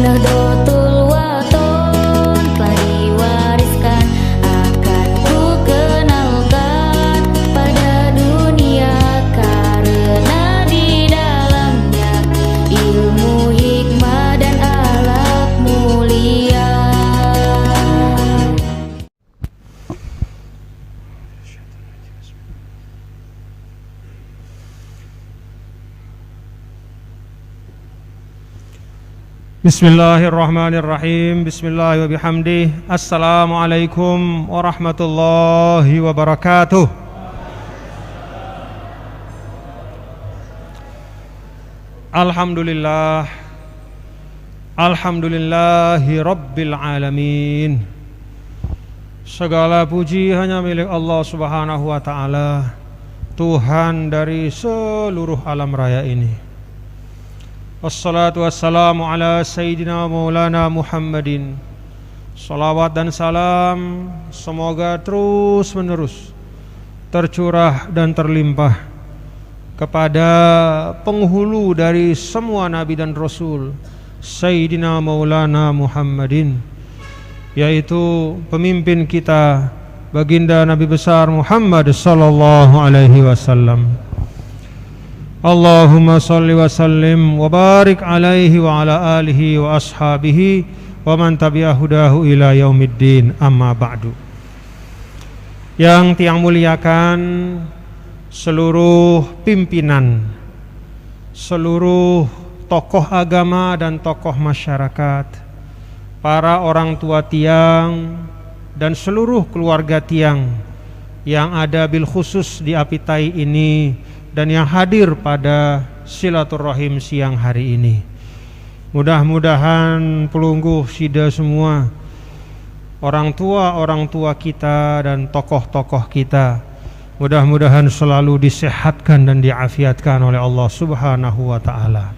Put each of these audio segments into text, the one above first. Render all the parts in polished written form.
Nahdlatul Wathon telah diwariskan, akan ku kenalkan pada dunia, karena di dalamnya ilmu, hikmah, dan akhlak mulia. Bismillahirrahmanirrahim. Bismillah wa bihamdih. Assalamualaikum warahmatullahi wabarakatuh. Alhamdulillah, alhamdulillahi rabbil alamin. Segala puji hanya milik Allah subhanahu wa ta'ala, Tuhan dari seluruh alam raya ini. Wassalatu wassalamu ala Sayyidina Maulana Muhammadin. Salawat dan salam semoga terus menerus tercurah dan terlimpah kepada penghulu dari semua Nabi dan Rasul, Sayyidina Maulana Muhammadin, yaitu pemimpin kita, baginda Nabi besar Muhammad sallallahu alaihi wasallam. Allahumma salli wa sallim wa barik alaihi wa ala alihi wa ashabihi wa man tabi'ahudahu ila yaumiddin, amma ba'du. Yang tiang muliakan seluruh pimpinan, seluruh tokoh agama dan tokoh masyarakat, para orang tua tiang dan seluruh keluarga tiang yang ada bil khusus di Apitai ini dan yang hadir pada silaturahim siang hari ini. Mudah-mudahan pelungguh sida semua, orang tua kita dan tokoh-tokoh kita, mudah-mudahan selalu disehatkan dan diafiatkan oleh Allah subhanahu wa ta'ala.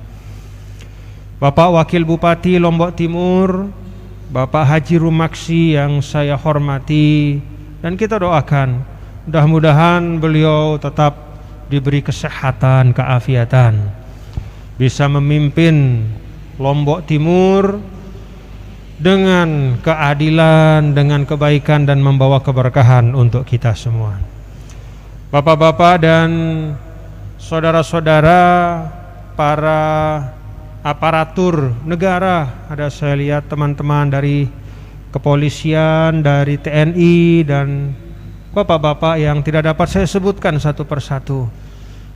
Bapak Wakil Bupati Lombok Timur, Bapak Haji Rumaksi yang saya hormati dan kita doakan, mudah-mudahan beliau tetap diberi kesehatan, keafiatan, bisa memimpin Lombok Timur dengan keadilan, dengan kebaikan, dan membawa keberkahan untuk kita semua. Bapak-bapak dan saudara-saudara, para aparatur negara, ada saya lihat teman-teman dari kepolisian, dari TNI, dan bapak-bapak yang tidak dapat saya sebutkan satu persatu,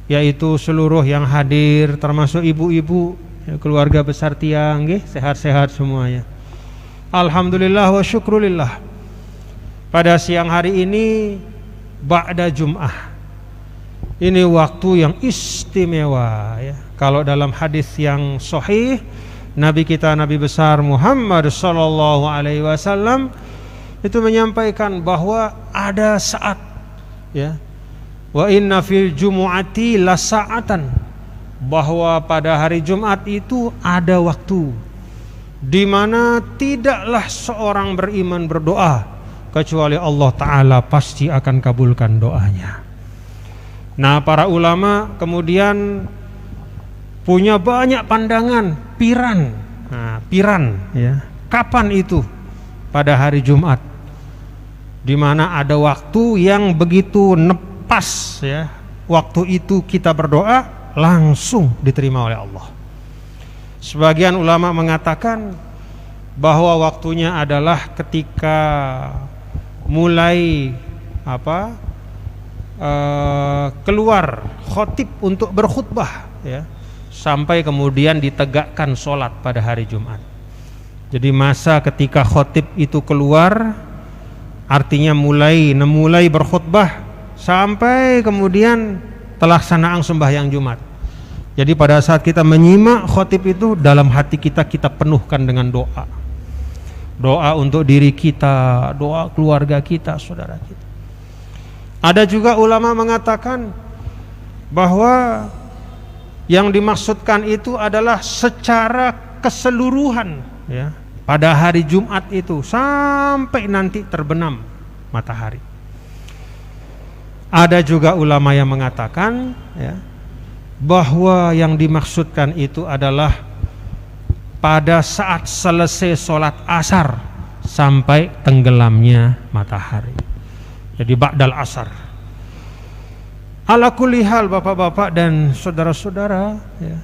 yaitu seluruh yang hadir, termasuk ibu-ibu, keluarga besar tiang, sehat-sehat semuanya. Alhamdulillah wa syukrulillah. Pada siang hari ini, ba'da Jum'ah, ini waktu yang istimewa ya. Kalau dalam hadis yang sahih, Nabi kita, Nabi besar Muhammad sallallahu alaihi wasallam itu menyampaikan bahwa ada saat ya, wa inna fil jumu'ati la sa'atan, bahwa pada hari Jumat itu ada waktu di mana tidaklah seorang beriman berdoa kecuali Allah Ta'ala pasti akan kabulkan doanya. Nah, para ulama kemudian punya banyak pandangan piran. Nah, piran ya, kapan itu pada hari Jumat, di mana ada waktu yang begitu nepas ya, waktu itu kita berdoa langsung diterima oleh Allah. Sebagian ulama mengatakan bahwa waktunya adalah ketika mulai keluar khotib untuk berkhutbah ya, sampai kemudian ditegakkan sholat pada hari Jumat. Jadi masa ketika khotib itu keluar, artinya mulai berkhutbah sampai kemudian pelaksanaan sembahyang Jumat. Jadi pada saat kita menyimak khotib itu, dalam hati kita penuhkan dengan doa. Doa untuk diri kita, doa keluarga kita, saudara kita. Ada juga ulama mengatakan bahwa yang dimaksudkan itu adalah secara keseluruhan ya, pada hari Jumat itu sampai nanti terbenam matahari. Ada juga ulama yang mengatakan ya, bahwa yang dimaksudkan itu adalah pada saat selesai sholat asar sampai tenggelamnya matahari. Jadi ba'dal asar. Ala kulli hal bapak-bapak dan saudara-saudara, ya,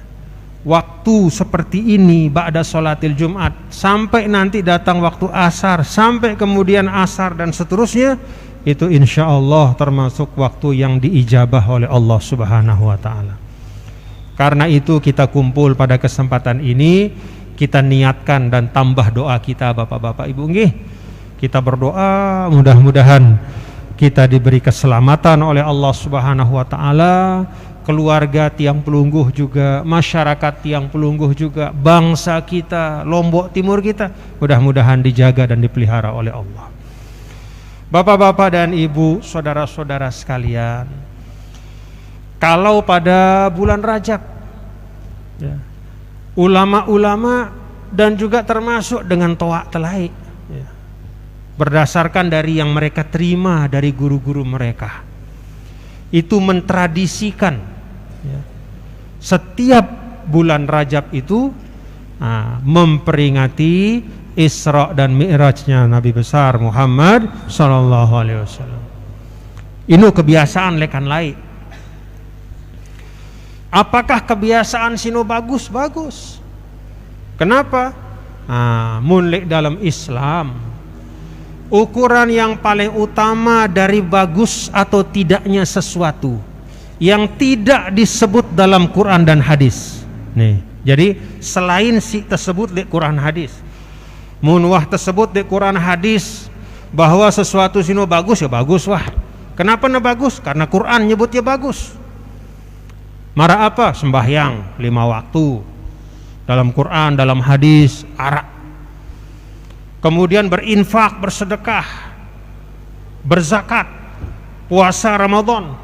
waktu seperti ini ba'da sholatil Jumat sampai nanti datang waktu asar, sampai kemudian asar dan seterusnya, itu insya Allah termasuk waktu yang diijabah oleh Allah Subhanahu wa ta'ala. Karena itu kita kumpul pada kesempatan ini, kita niatkan dan tambah doa kita bapak-bapak ibu nggih. Kita berdoa mudah-mudahan kita diberi keselamatan oleh Allah Subhanahu wa ta'ala, keluarga tiang pelungguh juga, masyarakat tiang pelungguh juga, bangsa kita, Lombok Timur kita, mudah-mudahan dijaga dan dipelihara oleh Allah. Bapak-bapak dan ibu, saudara-saudara sekalian, kalau pada bulan Rajab, ya, ulama-ulama dan juga termasuk dengan toa telaik, ya, berdasarkan dari yang mereka terima dari guru-guru mereka, itu mentradisikan, ya, setiap bulan Rajab itu memperingati Isra dan Mi'rajnya Nabi besar Muhammad sallallahu alaihi wasallam. Ini kebiasaan lekan lain. Apakah kebiasaan sino bagus? Bagus. Kenapa? Munlek dalam Islam, ukuran yang paling utama dari bagus atau tidaknya sesuatu yang tidak disebut dalam Quran dan hadis. Nih, jadi selain si tersebut di Quran hadis, munwah tersebut di Quran hadis bahwa sesuatu sino bagus, ya bagus wah. Kenapa na bagus? Karena Quran nyebutnya bagus. Mara apa? Sembahyang 5 waktu dalam Quran, dalam hadis, arak. Kemudian berinfak, bersedekah, berzakat, puasa Ramadan.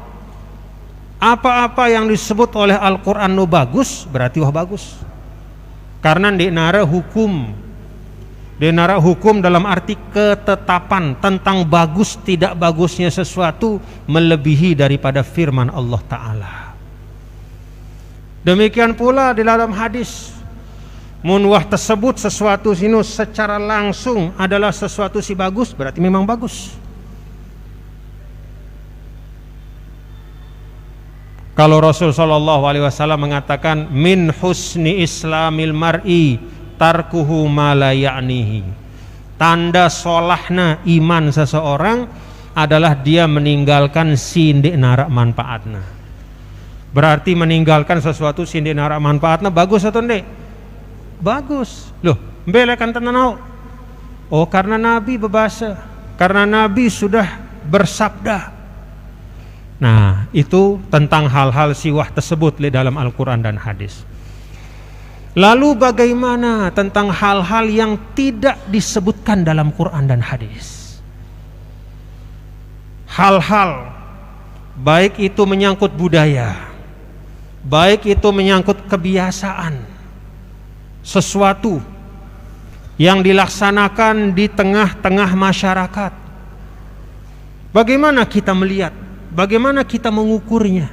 Apa-apa yang disebut oleh Al-Quran no bagus, berarti wah bagus. Karena di nara hukum dalam arti ketetapan tentang bagus tidak bagusnya sesuatu melebihi daripada firman Allah Ta'ala. Demikian pula di dalam hadis, munwah tersebut sesuatu sinu secara langsung adalah sesuatu si bagus, berarti memang bagus. Kalau Rasul sallallahu alaihi wasallam mengatakan min husni islamil mar'i tarkuhu ma la ya'nihi, tanda solahna iman seseorang adalah dia meninggalkan sindik narak manfaatna. Berarti meninggalkan sesuatu sindik narak manfaatna bagus atau enggak? Bagus. Loh, belekan tenanau. Oh, karena Nabi berbahasa, karena Nabi sudah bersabda. Nah, itu tentang hal-hal siwah tersebut di dalam Al-Quran dan hadis. Lalu bagaimana tentang hal-hal yang tidak disebutkan dalam Quran dan hadis? Hal-hal baik itu menyangkut budaya, baik itu menyangkut kebiasaan, sesuatu yang dilaksanakan di tengah-tengah masyarakat. Bagaimana kita melihat? Bagaimana kita mengukurnya?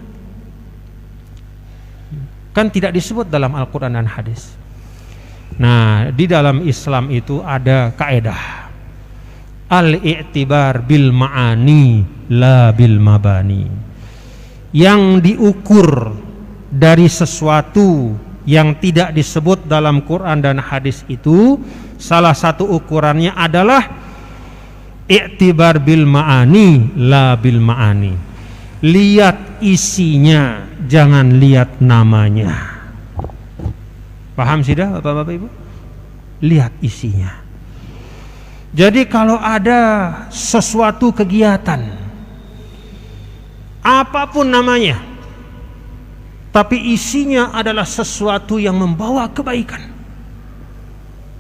Kan tidak disebut dalam Al-Quran dan hadis. Nah, di dalam Islam itu ada kaedah al-i'tibar bil ma'ani la bil mabani. Yang diukur dari sesuatu yang tidak disebut dalam Quran dan hadis itu, salah satu ukurannya adalah i'tibar bil ma'ani la bil ma'ani. Lihat isinya, jangan lihat namanya. Paham sudah Bapak-bapak Ibu? Lihat isinya. Jadi kalau ada sesuatu kegiatan, apapun namanya, tapi isinya adalah sesuatu yang membawa kebaikan.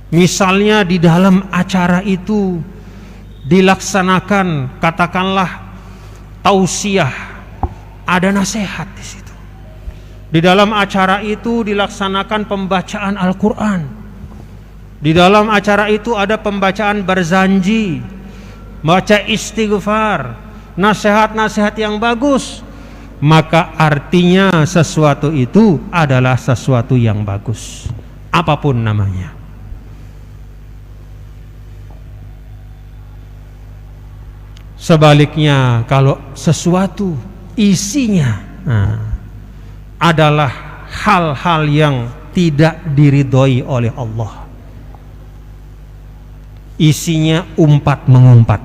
Misalnya di dalam acara itu dilaksanakan katakanlah tausiah, ada nasihat di situ. Di dalam acara itu dilaksanakan pembacaan Al-Quran. Di dalam acara itu ada pembacaan berzanji, baca istighfar, nasihat-nasihat yang bagus. Maka artinya sesuatu itu adalah sesuatu yang bagus. apapun namanya. Sebaliknya, kalau sesuatu isinya adalah hal-hal yang tidak diridhoi oleh Allah, isinya umpat mengumpat,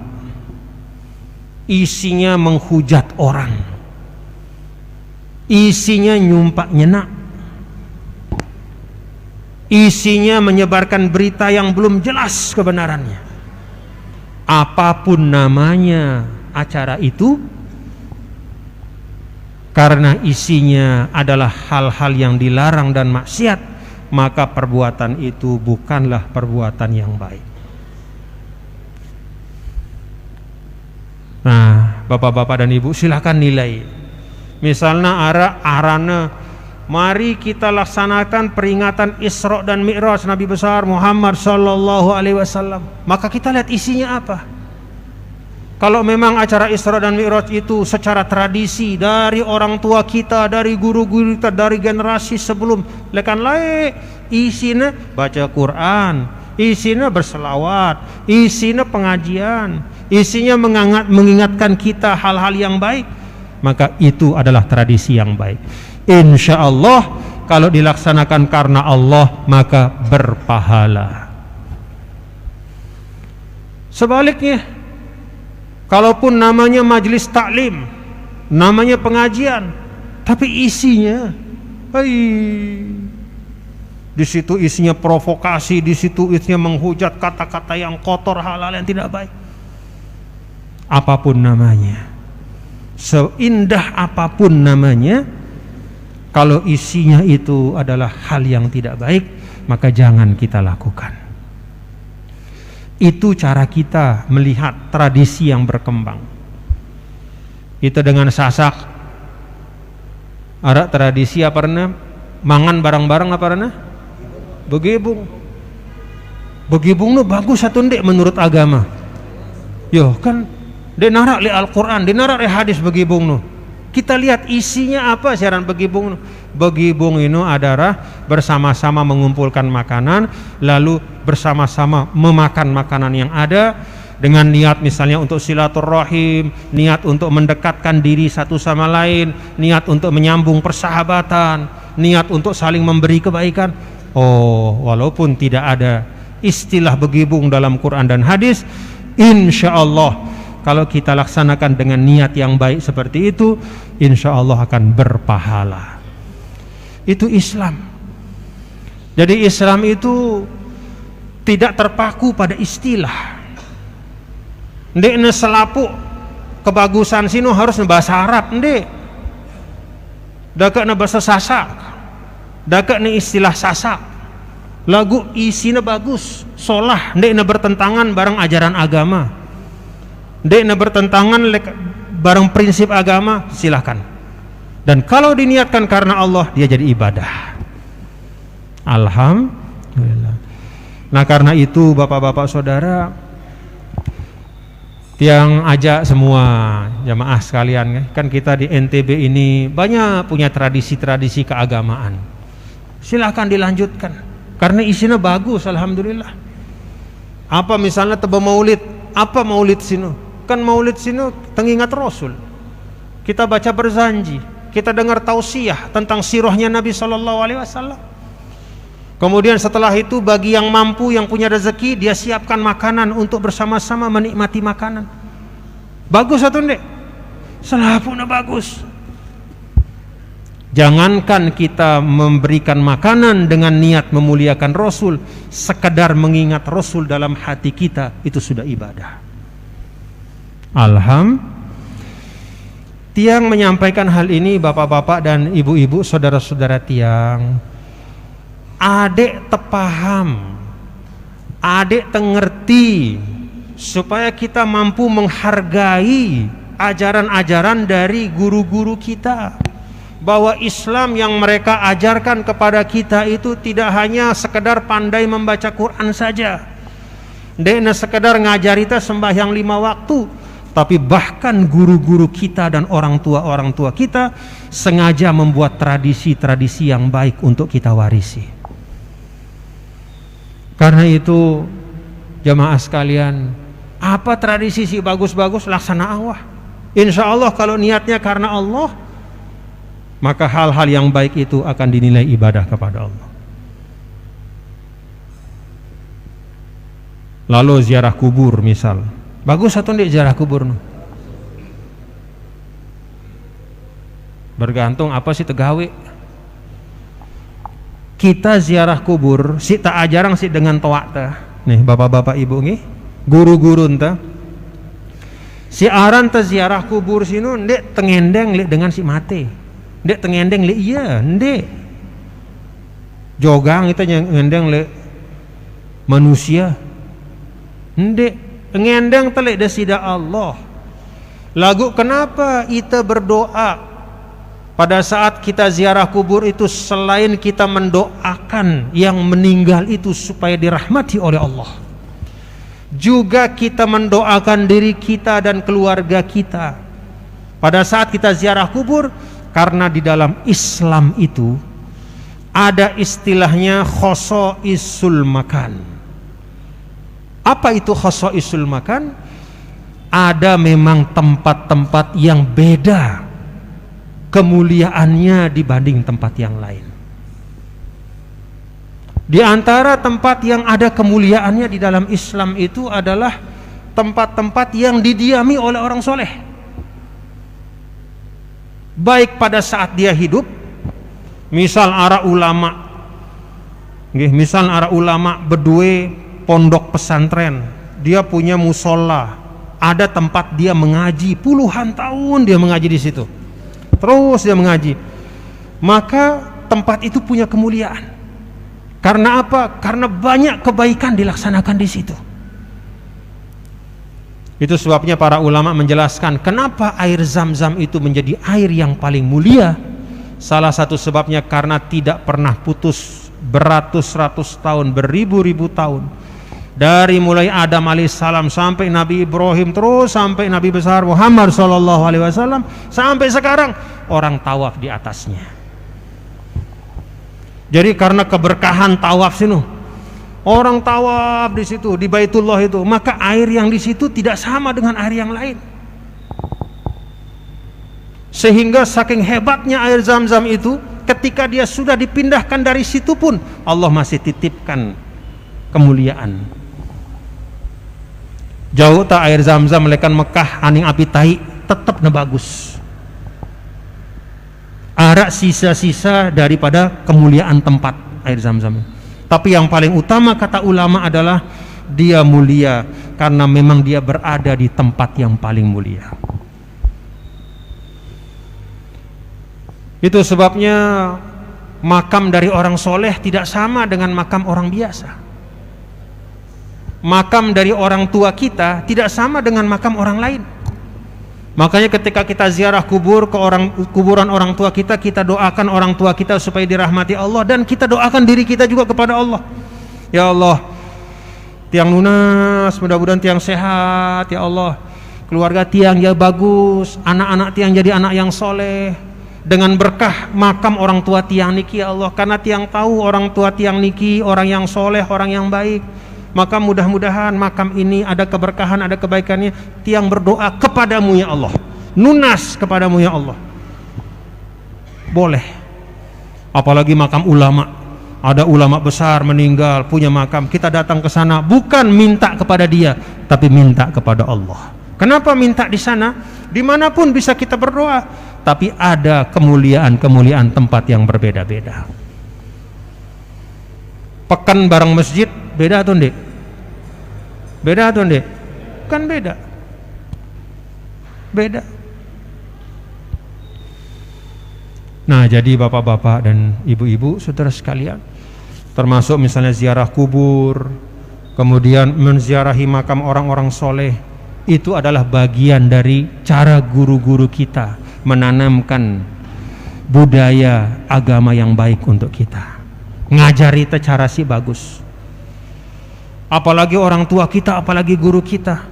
isinya menghujat orang, isinya nyumpak nyenak, isinya menyebarkan berita yang belum jelas kebenarannya, apapun namanya acara itu, karena isinya adalah hal-hal yang dilarang dan maksiat, maka perbuatan itu bukanlah perbuatan yang baik. Nah, bapak-bapak dan ibu, silakan nilai. Misalnya arana, mari kita laksanakan peringatan Isra dan Mi'raj Nabi besar Muhammad sallallahu alaihi wasallam. Maka kita lihat isinya apa. Kalau memang acara Isra dan Mi'raj itu secara tradisi dari orang tua kita, dari guru-guru kita, dari generasi sebelum, lekan lain isinya baca Quran, isinya berselawat, isinya pengajian, isinya mengingatkan kita hal-hal yang baik, maka itu adalah tradisi yang baik. Insya Allah kalau dilaksanakan karena Allah maka berpahala. Sebaliknya, kalaupun namanya majelis taklim, namanya pengajian, tapi isinya, di situ isinya provokasi, di situ isinya menghujat, kata-kata yang kotor, hal-hal yang tidak baik. Apapun namanya, seindah apapun namanya, kalau isinya itu adalah hal yang tidak baik, maka jangan kita lakukan. Itu cara kita melihat tradisi yang berkembang. Itu dengan sasak, ada tradisi apa rena? Mangan barang-barang apa rena? Begibung. Begibung nu bagus satu ndek menurut agama. Yo kan dinarak li Al-Quran, dinarak li hadis begibung nu. Kita lihat isinya apa siaran begibung nu. Begibung ini adalah bersama-sama mengumpulkan makanan, lalu bersama-sama memakan makanan yang ada dengan niat misalnya untuk silaturahim, niat untuk mendekatkan diri satu sama lain, niat untuk menyambung persahabatan, niat untuk saling memberi kebaikan. Oh, walaupun tidak ada istilah begibung dalam Quran dan hadis, insya Allah kalau kita laksanakan dengan niat yang baik seperti itu, insya Allah akan berpahala. Itu Islam. Jadi Islam itu tidak terpaku pada istilah. Ndek ne selapuk kebagusan sino harus bahasa Arab, ndek. Dakak ne bahasa Sasak. Dakak ne istilah Sasak. Lagu isinya bagus, solah, ndek ne bertentangan bareng ajaran agama. Ndek ne bertentangan bareng prinsip agama, silakan. Dan kalau diniatkan karena Allah, dia jadi ibadah. Alhamdulillah. Nah karena itu bapak-bapak saudara yang ajak semua jamaah sekalian, kan kita di NTB ini banyak punya tradisi-tradisi keagamaan. Silakan dilanjutkan karena isinya bagus, alhamdulillah. Apa misalnya teba maulid, apa maulid sino? Kan maulid sino tengingat Rasul. Kita baca berzanji, kita dengar tausiah tentang sirahnya Nabi sallallahu alaihi wasallam. Kemudian setelah itu bagi yang mampu, yang punya rezeki, dia siapkan makanan untuk bersama-sama menikmati makanan. Bagus atau enggak? Selapuna bagus. Jangankan kita memberikan makanan dengan niat memuliakan Rasul, sekedar mengingat Rasul dalam hati kita, itu sudah ibadah. Alhamdulillah. Tiang menyampaikan hal ini, bapak-bapak dan ibu-ibu, saudara-saudara tiang, adek tepaham, adek tengerti, supaya kita mampu menghargai ajaran-ajaran dari guru-guru kita, bahwa Islam yang mereka ajarkan kepada kita itu tidak hanya sekedar pandai membaca Quran saja, dena sekedar ngajarita sembahyang 5 waktu, tapi bahkan guru-guru kita dan orang tua kita sengaja membuat tradisi-tradisi yang baik untuk kita warisi. Karena itu jamaah sekalian, apa tradisi si bagus-bagus laksanakan wah. Insya Allah kalau niatnya karena Allah, maka hal-hal yang baik itu akan dinilai ibadah kepada Allah. Lalu ziarah kubur misal, bagus atau tidak ziarah kubur? Bergantung apa sih tegawe. Kita ziarah kubur si tak ajarang si dengan toa teh. Nih bapak-bapak ibu nih, guru-guru entah. Si aran teh ziarah kubur sinu ndek tengendeng lek dengan si mate. Ndek tengendeng lek iya, ndek. Jogang kita ngendeng lek manusia. Ndek ngendeng telek desida Allah. Lagu kenapa kita berdoa pada saat kita ziarah kubur itu, selain kita mendoakan yang meninggal itu supaya dirahmati oleh Allah, juga kita mendoakan diri kita dan keluarga kita pada saat kita ziarah kubur. Karena di dalam Islam itu ada istilahnya khosoisul makan. Apa itu khosoisul makan? Ada memang tempat-tempat yang beda kemuliaannya dibanding tempat yang lain. Di antara tempat yang ada kemuliaannya di dalam Islam itu adalah tempat-tempat yang didiami oleh orang soleh, baik pada saat dia hidup, misal ara ulama, misal ara ulama berdua pondok pesantren, dia punya musola, ada tempat dia mengaji, puluhan tahun dia mengaji di situ. Terus dia mengaji, maka tempat itu punya kemuliaan. Karena apa? Karena banyak kebaikan dilaksanakan di situ. Itu sebabnya para ulama menjelaskan kenapa air Zam-Zam itu menjadi air yang paling mulia. Salah satu sebabnya karena tidak pernah putus beratus-ratus tahun, beribu-ribu tahun. Dari mulai Adam alaihissalam sampai Nabi Ibrahim, terus sampai Nabi besar Muhammad sallallahu alaihi wasallam, sampai sekarang orang tawaf di atasnya. Jadi karena keberkahan tawaf sini, orang tawaf di situ di Baitullah itu, maka air yang di situ tidak sama dengan air yang lain. Sehingga saking hebatnya air Zam-Zam itu, ketika dia sudah dipindahkan dari situ pun Allah masih titipkan kemuliaan. Jauh tak air Zam-Zam melekan Mekah aning api tai tetap na bagus. Ada sisa-sisa daripada kemuliaan tempat air Zam-Zam. Tapi yang paling utama kata ulama adalah dia mulia karena memang dia berada di tempat yang paling mulia. Itu sebabnya makam dari orang soleh tidak sama dengan makam orang biasa. Makam dari orang tua kita tidak sama dengan makam orang lain. Makanya ketika kita ziarah kubur ke kuburan orang tua kita, kita doakan orang tua kita supaya dirahmati Allah, dan kita doakan diri kita juga kepada Allah. Ya Allah, tiang lunas, mudah-mudahan tiang sehat. Ya Allah, keluarga tiang ya bagus, anak-anak tiang jadi anak yang soleh, dengan berkah makam orang tua tiang niki. Ya Allah, karena tiang tahu orang tua tiang niki orang yang soleh, orang yang baik, maka mudah-mudahan makam ini ada keberkahan, ada kebaikannya. Tiang berdoa kepadamu ya Allah, nunas kepadamu ya Allah. Boleh. Apalagi makam ulama, ada ulama besar meninggal punya makam, kita datang ke sana bukan minta kepada dia, tapi minta kepada Allah. Kenapa minta di sana? Dimanapun bisa kita berdoa, tapi ada kemuliaan-kemuliaan tempat yang berbeda-beda. Pekan bareng masjid beda atau ndek? Beda atau ndek? Kan beda. Beda. Nah, jadi bapak-bapak dan ibu-ibu, saudara sekalian, termasuk misalnya ziarah kubur, kemudian menziarahi makam orang-orang soleh, itu adalah bagian dari cara guru-guru kita menanamkan budaya agama yang baik untuk kita. Ngajari itu cara sih bagus. Apalagi orang tua kita, apalagi guru kita.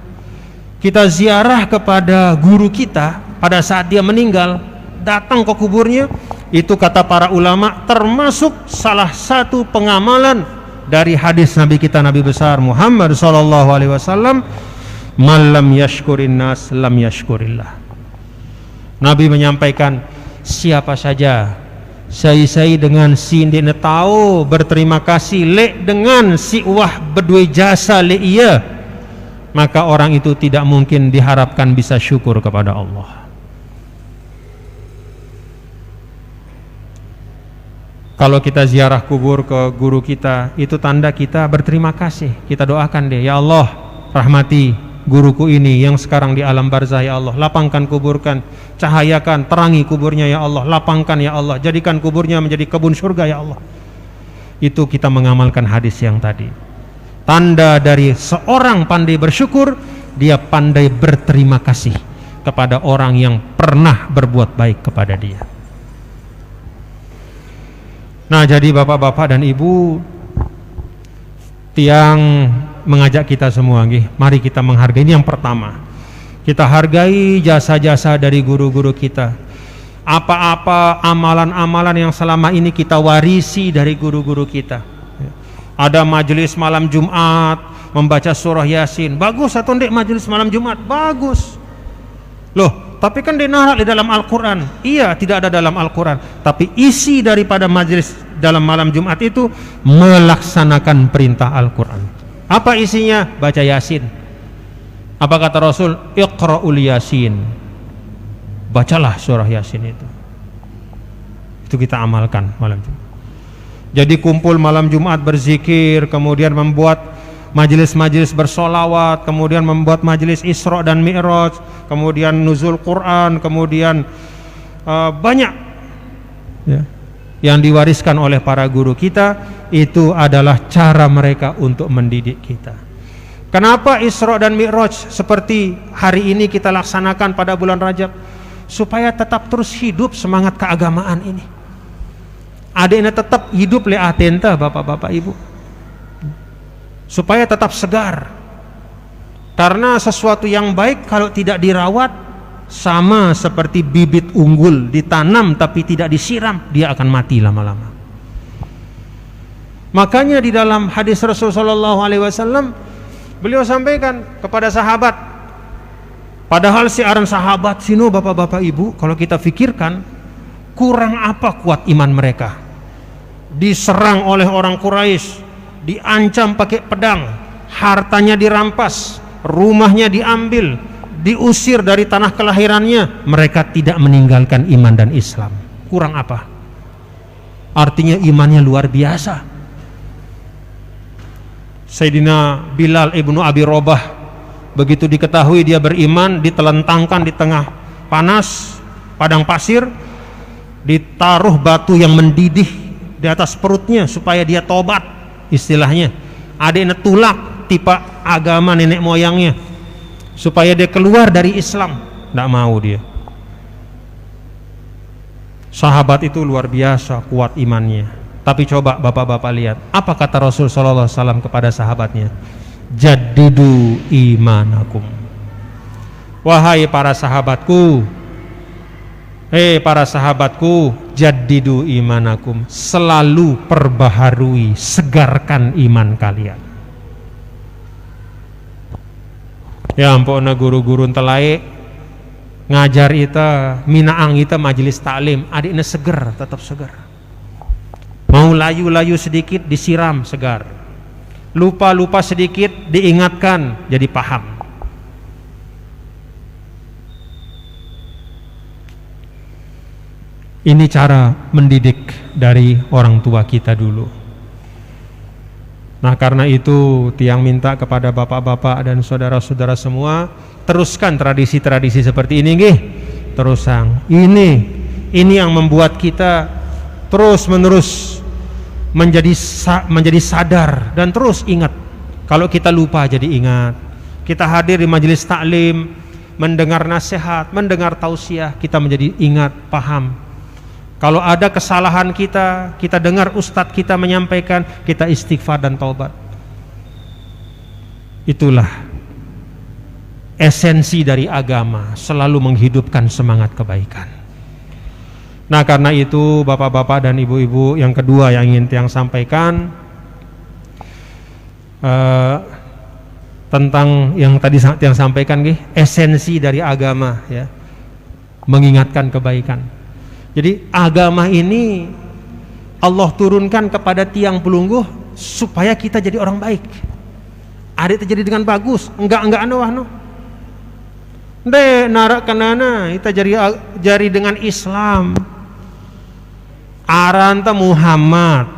Kita ziarah kepada guru kita pada saat dia meninggal, datang ke kuburnya, itu kata para ulama termasuk salah satu pengamalan dari hadis Nabi kita, Nabi besar Muhammad sallallahu alaihi wasallam, "Man lam yashkurin nas lam yashkurillah." Nabi menyampaikan, siapa saja sai dengan si ndene tahu berterima kasih lek dengan si wah berdua jasa le iya, maka orang itu tidak mungkin diharapkan bisa syukur kepada Allah. Kalau kita ziarah kubur ke guru kita, itu tanda kita berterima kasih. Kita doakan deh, ya Allah, rahmati guruku ini yang sekarang di alam barzah, ya Allah, lapangkan kuburkan, cahayakan, terangi kuburnya, ya Allah, lapangkan, ya Allah, jadikan kuburnya menjadi kebun surga, ya Allah. Itu kita mengamalkan hadis yang tadi. Tanda dari seorang pandai bersyukur, dia pandai berterima kasih kepada orang yang pernah berbuat baik kepada dia. Nah, jadi bapak-bapak dan ibu, tiang mengajak kita semua, mari kita menghargai. Ini yang pertama, kita hargai jasa-jasa dari guru-guru kita. Apa-apa amalan-amalan yang selama ini kita warisi dari guru-guru kita. Ada majelis malam Jumat membaca surah Yasin, bagus atau ndek majelis malam Jumat? Bagus. Loh, tapi kan dinarak di dalam Al-Quran. Iya, tidak ada dalam Al-Quran, tapi isi daripada majelis dalam malam Jumat itu melaksanakan perintah Al-Quran. Apa isinya? Baca Yasin. Apa kata Rasul? Iqra'ul Yasin. Bacalah surah Yasin itu. Itu kita amalkan malam Jumat. Jadi kumpul malam Jumat berzikir, kemudian membuat majelis-majelis bersolawat, kemudian membuat majelis Isra dan Mi'raj, kemudian nuzul Quran, kemudian banyak ya, yang diwariskan oleh para guru kita. Itu adalah cara mereka untuk mendidik kita. Kenapa Isra dan Mi'raj seperti hari ini kita laksanakan pada bulan Rajab? Supaya tetap terus hidup semangat keagamaan ini. Adanya tetap hidup le atenta, bapak-bapak ibu, supaya tetap segar. Karena sesuatu yang baik kalau tidak dirawat sama seperti bibit unggul, ditanam tapi tidak disiram, dia akan mati lama-lama. Makanya di dalam hadis Rasulullah SAW, beliau sampaikan kepada sahabat, padahal siaran sahabat sino, bapak-bapak ibu, kalau kita fikirkan, kurang apa kuat iman mereka. Diserang oleh orang Quraisy, diancam pakai pedang, hartanya dirampas, rumahnya diambil, diusir dari tanah kelahirannya, mereka tidak meninggalkan iman dan Islam. Kurang apa? Artinya imannya luar biasa. Sayyidina Bilal ibnu Abi Robah, begitu diketahui dia beriman, ditelentangkan di tengah panas padang pasir, ditaruh batu yang mendidih di atas perutnya supaya dia tobat. Istilahnya adanya tulak tipe agama nenek moyangnya supaya dia keluar dari Islam. Tidak mau dia. Sahabat itu luar biasa kuat imannya. Tapi coba bapak-bapak lihat, apa kata Rasul sallallahu alaihi wasallam kepada sahabatnya? Jaddidu imanakum. Wahai para sahabatku, para sahabatku, jaddidu imanakum, selalu perbaharui, segarkan iman kalian. Ya ampun, guru-guru telai ngajar ita, minaang ita majelis taklim, adiknya seger, tetap segar. Mau layu-layu sedikit disiram, segar. Lupa-lupa sedikit diingatkan, jadi paham. Ini cara mendidik dari orang tua kita dulu. Nah, karena itu tiang minta kepada bapak-bapak dan saudara-saudara semua, teruskan tradisi-tradisi seperti ini nggih. Terusang. Ini yang membuat kita terus-menerus menjadi sadar dan terus ingat. Kalau kita lupa jadi ingat. Kita hadir di majelis taklim, mendengar nasihat, mendengar tausiah, kita menjadi ingat, paham. Kalau ada kesalahan kita dengar ustadz kita menyampaikan, kita istighfar dan taubat. Itulah esensi dari agama, selalu menghidupkan semangat kebaikan. Nah, karena itu bapak-bapak dan ibu-ibu, yang kedua yang ingin tiang sampaikan, tentang yang tadi yang sampaikan esensi dari agama ya, mengingatkan kebaikan. Jadi agama ini Allah turunkan kepada tiang pelungguh supaya kita jadi orang baik. Ada terjadi dengan bagus, enggak no. Narak kanana kita jari dengan Islam. Aranta Muhammad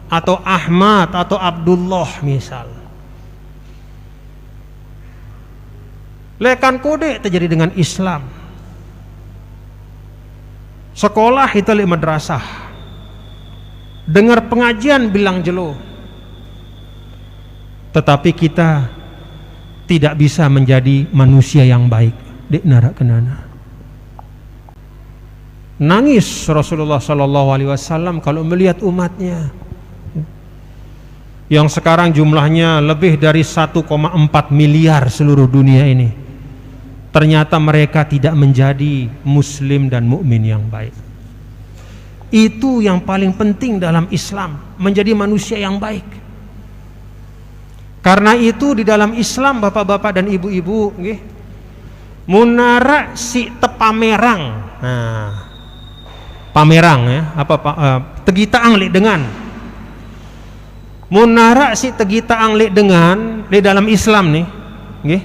atau Ahmad atau Abdullah misal. Lekan kode terjadi dengan Islam. Sekolah itu li madrasah. Dengar pengajian bilang jelo. Tetapi kita tidak bisa menjadi manusia yang baik. Dek narak kenana. Nangis Rasulullah SAW kalau melihat umatnya yang sekarang jumlahnya lebih dari 1,4 miliar seluruh dunia ini. Ternyata mereka tidak menjadi muslim dan mukmin yang baik. Itu yang paling penting dalam Islam, menjadi manusia yang baik. Karena itu di dalam Islam bapak-bapak dan ibu-ibu nggih, munara si tepamerang. Nah, pamerang ya, tegita angli dengan. Munara si tegita angli dengan di dalam Islam nih, nggih.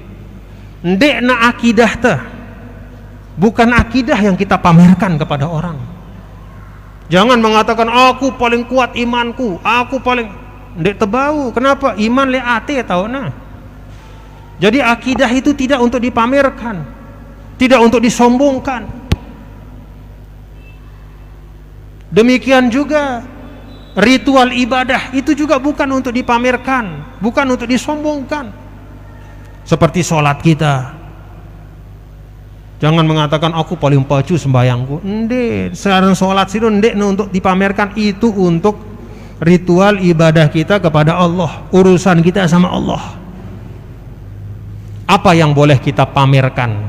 Ndek na akidah teh, bukan akidah yang kita pamerkan kepada orang. Jangan mengatakan aku paling kuat imanku, aku paling, ndek tebau. Kenapa? Iman le ate tahu nah. Jadi akidah itu tidak untuk dipamerkan, tidak untuk disombongkan. Demikian juga ritual ibadah itu juga bukan untuk dipamerkan, bukan untuk disombongkan. Seperti sholat kita, jangan mengatakan aku paling pacu sembayangku. Ndek, sekarang sholat sih ndek untuk dipamerkan, itu untuk ritual ibadah kita kepada Allah, urusan kita sama Allah. Apa yang boleh kita pamerkan?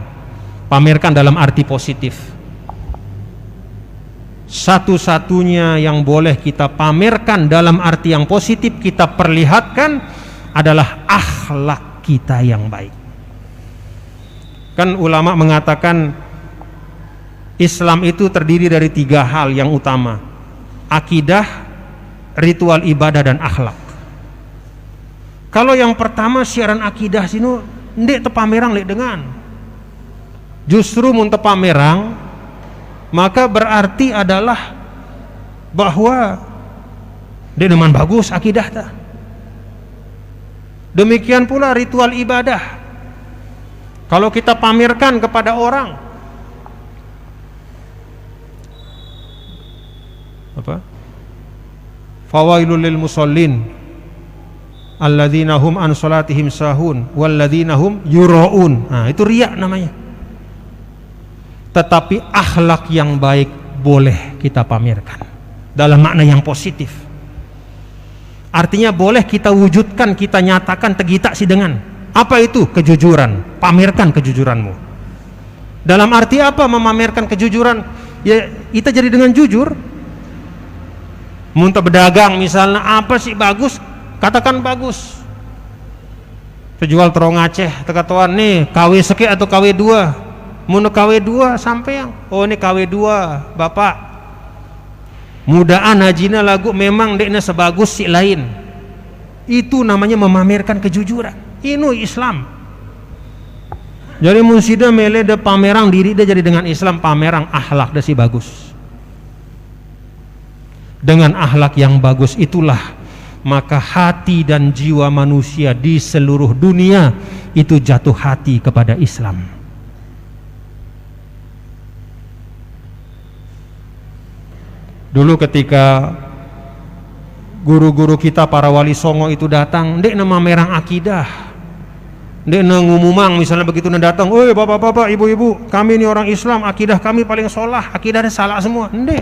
Pamerkan dalam arti positif. Satu-satunya yang boleh kita pamerkan dalam arti yang positif, kita perlihatkan adalah akhlak kita yang baik. Kan ulama mengatakan Islam itu terdiri dari 3 hal yang utama: akidah, ritual ibadah, dan akhlak. Kalau yang pertama siaran akidah sinu ndek tepamerang lek dengan, justru mun tepamerang maka berarti adalah bahwa ndek neman bagus akidah ta. Demikian pula ritual ibadah. Kalau kita pamerkan kepada orang, apa? Fawailul lil musallin alladzina hum an salatihim sahun walladzina hum yuraun. Nah, itu riya namanya. Tetapi akhlak yang baik boleh kita pamerkan dalam makna yang positif. Artinya boleh kita wujudkan, kita nyatakan tegita si dengan. Apa itu? Kejujuran. Pamerkan kejujuranmu. Dalam arti apa memamerkan kejujuran? Ya kita jadi dengan jujur. Muntah berdagang misalnya, apa sih bagus? Katakan bagus. Terjual terong Aceh, tekatuan nih KW seke atau KW 2. Mun KW 2 sampai yang, oh ini KW 2 Bapak. Mudaan hajina lagu memang dekna sebagus si lain. Itu namanya memamerkan kejujuran. Ini Islam. Jadi musida mele de pamerang diri dia jadi dengan Islam pamerang akhlak dia si bagus. Dengan akhlak yang bagus itulah maka hati dan jiwa manusia di seluruh dunia itu jatuh hati kepada Islam. Dulu ketika guru-guru kita para wali songo itu datang, ndek nama merang akidah, ndek ngumumang misalnya begitu datang, oi bapak-bapak, ibu-ibu, kami ini orang Islam, akidah kami paling sholah, akidahnya salah semua, ndek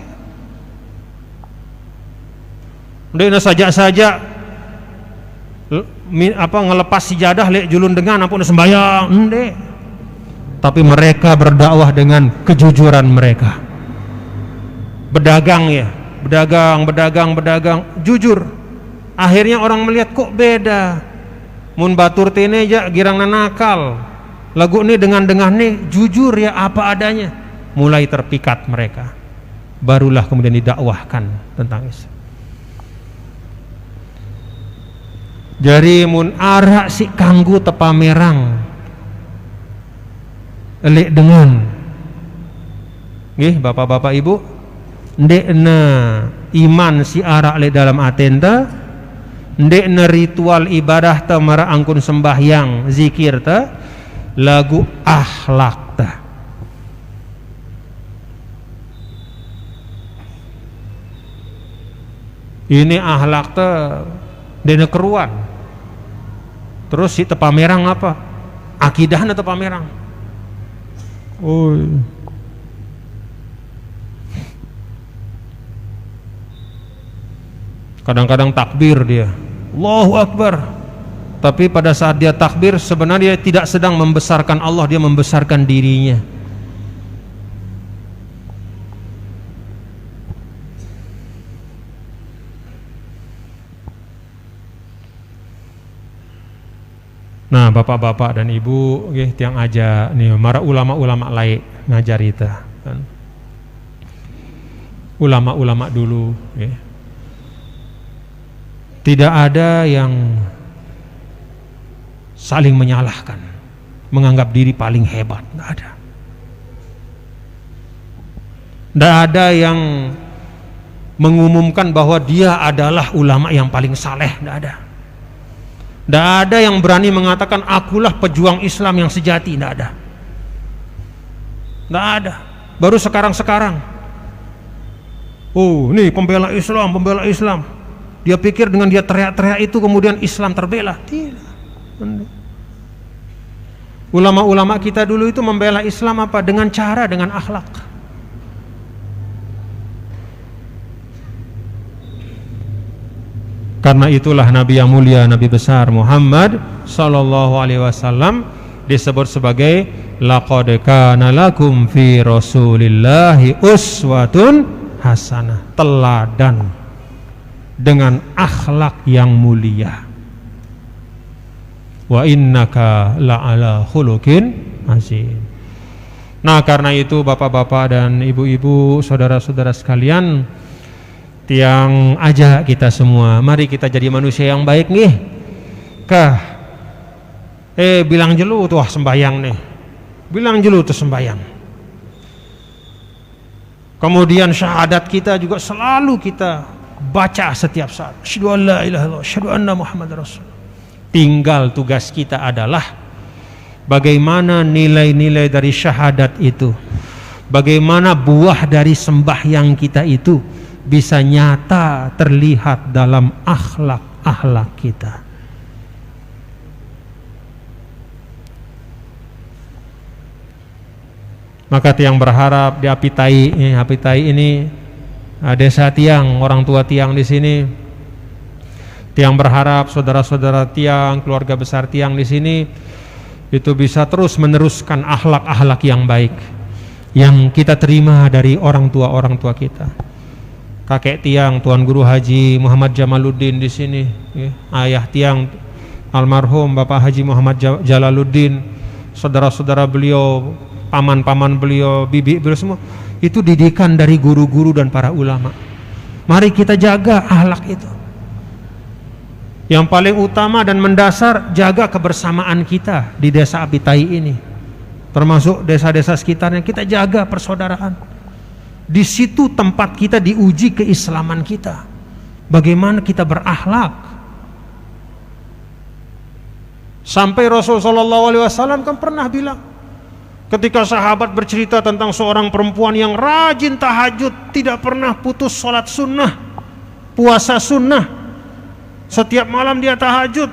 saja ngelepas sijadah lek julun dengan ampun sembahyang, ndek. Tapi mereka berdakwah dengan kejujuran mereka. Berdagang ya, berdagang, jujur. Akhirnya orang melihat kok beda. Mun batur tene aja girang nakal. Lagu ini dengan nih jujur ya apa adanya. Mulai terpikat mereka. Barulah kemudian didakwahkan tentang Islam. Jadi mun arak si kanggu tepamerang elek dengan nggih bapak-bapak ibu ndekna iman si arak le dalam atenta ndekna ritual ibadah ta mara angkun sembahyang zikir ta lagu akhlak ta. Ini akhlak ta dene keruan. Terus si tepamerang apa? Akidahna tepamerang. Oh. Kadang-kadang takbir dia, Allahu Akbar. Tapi pada saat dia takbir sebenarnya dia tidak sedang membesarkan Allah, dia membesarkan dirinya. Nah, bapak-bapak dan ibu, tiang aja nih, mara ulama-ulama lain ngajar kita, kan? Ulama-ulama dulu, tidak ada yang saling menyalahkan, menganggap diri paling hebat, tidak ada. Tidak ada yang mengumumkan bahwa dia adalah ulama yang paling saleh, tidak ada. Tidak ada yang berani mengatakan akulah pejuang Islam yang sejati, tidak ada. Tidak ada. Baru sekarang-sekarang. Oh, nih pembela Islam, pembela Islam. Dia pikir dengan dia teriak-teriak itu kemudian Islam terbela. Tidak. Ulama-ulama kita dulu itu membela Islam apa? Dengan cara, dengan akhlak. Karena itulah Nabi yang mulia, Nabi besar Muhammad sallallahu alaihi wasallam disebut sebagai laqad kana lakum fi rasulillahi uswatun hasanah, teladan dengan akhlak yang mulia. Wa innaka la'ala khuluqin azim. Nah, karena itu bapak-bapak dan ibu-ibu, saudara-saudara sekalian, tiang ajak kita semua, mari kita jadi manusia yang baik nih. Bilang jelu tuh sembayang nih. Bilang jelu tuh sembayang. Kemudian syahadat kita juga selalu kita baca setiap saat. Asyhadu an la ilaha illallah, asyhadu anna Muhammadar Rasul. Tinggal tugas kita adalah bagaimana nilai-nilai dari syahadat itu, bagaimana buah dari sembahyang kita itu bisa nyata terlihat dalam akhlak-akhlak kita. Maka tiang berharap di Apitai ini desa tiang, orang tua tiang di sini. Tiang berharap saudara-saudara tiang, keluarga besar tiang di sini itu bisa terus meneruskan akhlak-akhlak yang baik yang kita terima dari orang tua kita. Kakek tiang Tuan Guru Haji Muhammad Jamaluddin di sini, ayah tiang almarhum Bapak Haji Muhammad Jalaluddin, saudara-saudara beliau, paman-paman beliau, bibi beliau semua, itu didikan dari guru-guru dan para ulama. Mari kita jaga akhlak itu. Yang paling utama dan mendasar, jaga kebersamaan kita di desa Apitai ini, termasuk desa-desa sekitarnya. Kita jaga persaudaraan. Di situ tempat kita diuji keislaman kita. Bagaimana kita berakhlak. Sampai Rasulullah SAW kan pernah bilang, ketika sahabat bercerita tentang seorang perempuan yang rajin tahajud, tidak pernah putus sholat sunnah, puasa sunnah, setiap malam dia tahajud.